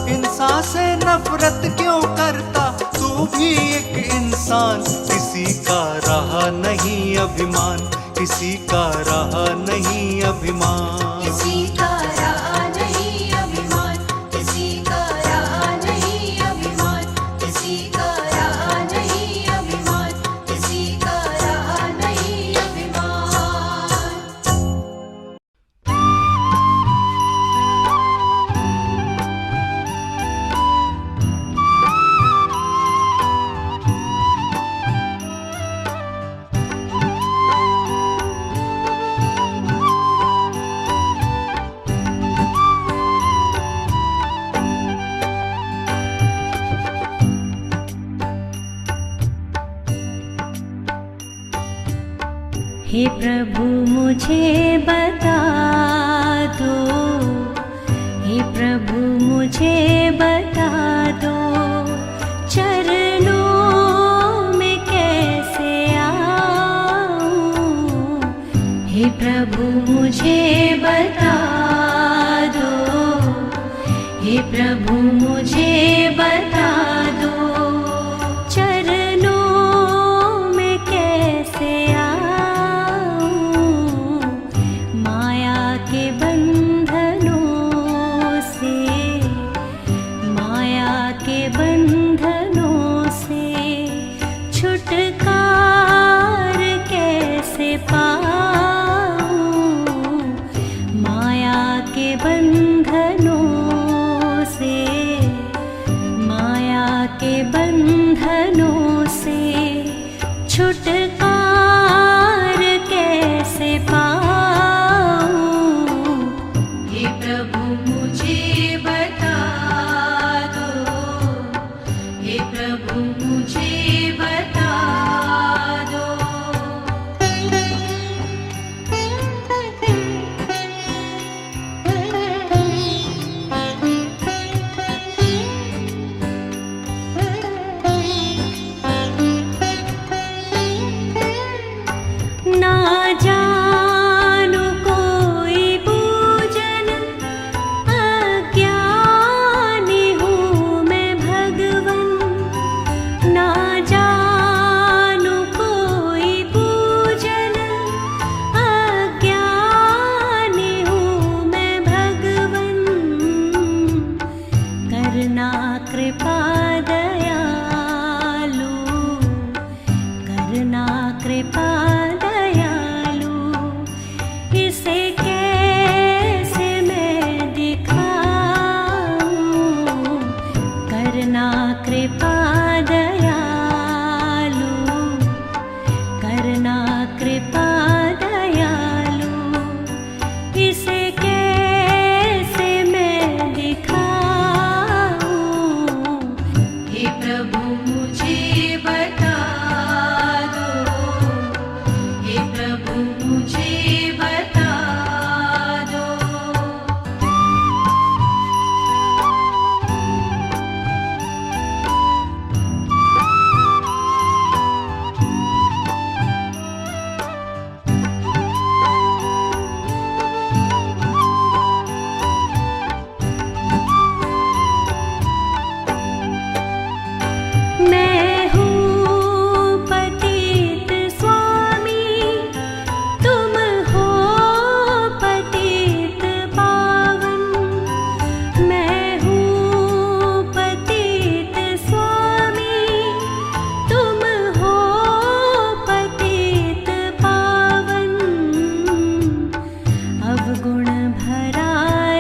इंसान से नफरत क्यों करता, तू भी एक इंसान। किसी का रहा नहीं अभिमान, किसी का रहा नहीं अभिमान। किसी का रहा नहीं अभिमान, किसी का रहा नहीं अभिमान। किसी का रहा नहीं अभिमान, किसी का रहा नहीं अभिमान। हे प्रभु मुझे बता दो, हे प्रभु मुझे मुझे बता दो, चरणों में कैसे आऊं। हे प्रभु मुझे बता दो, हे प्रभु मुझे बता दो, चरणों में कैसे आऊं। माया के बंधनों से, माया के बंधनों से छुटकार कैसे पाऊं। माया के बंधनों से, माया के बंधनों से छुटकार कैसे पाऊं। हे प्रभु मुझे बता दो, हे प्रभु मुझे बता दो। ना जानू कोई पूजन, अज्ञानी हूँ मैं भगवन। ना जानू कोई पूजन, अज्ञानी हूँ मैं भगवन। करना कृपा दयालु, करना कृपा दयालु, इसे कैसे मैं दिखाऊं। करना कृपा दयालु, करना कृपा दयालु, इसे कैसे मैं दिखाऊं। हे प्रभु मुझे बता दो, हे प्रभु मुझे बता दो। मैं हूँ पतित स्वामी, तुम हो पतित पावन। मैं हूँ पतित स्वामी, तुम हो पतित पावन। अवगुण भरा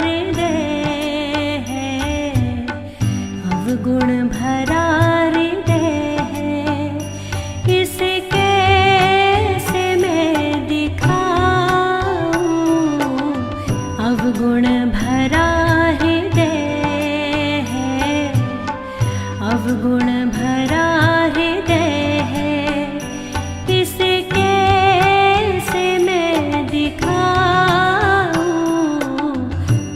हृदय है, अवगुण भरा हृदय है, इसे कैसे मैं दिखाऊं। अवगुण भरा हृदय है, अवगुण भरा हृदय है, इसे कैसे मैं दिखाऊं।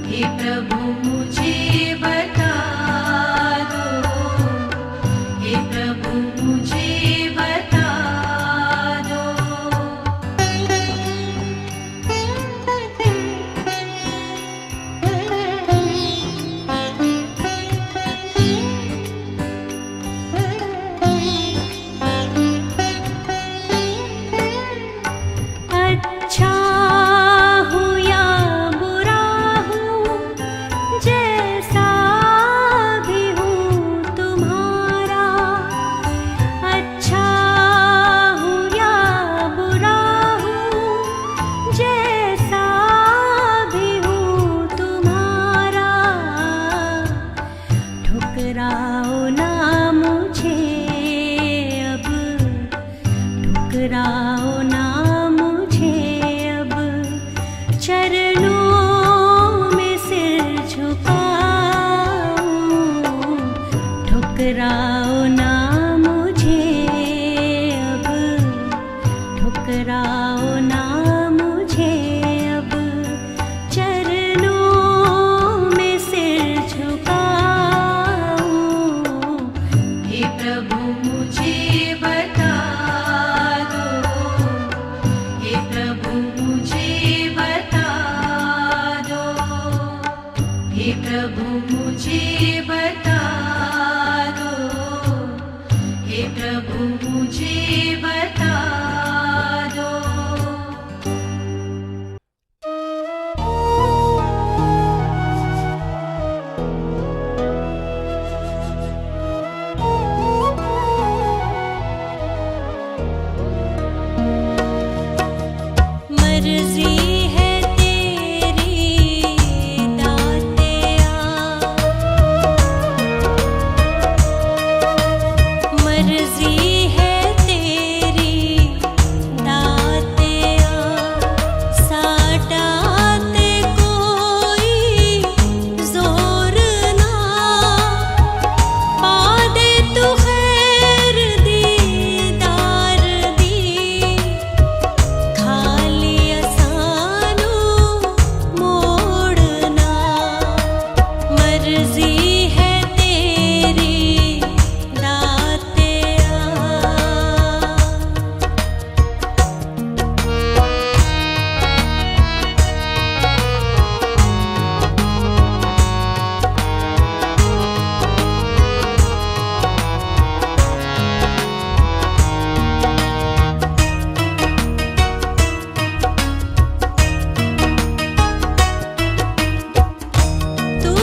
हे प्रभु मुझे बता दो, हे प्रभु मुझे बता दो। हे प्रभु मुझे बता दो, हे प्रभु मुझे बता दो। मर्जी है तेरी दातिया, मर्जी है तेरी दातिया, साडा ते कोई जोर ना, पा दे तू खैर दीदार दी, खाली असानू मोड़ना। मर्जी है तेरी दातिया। तू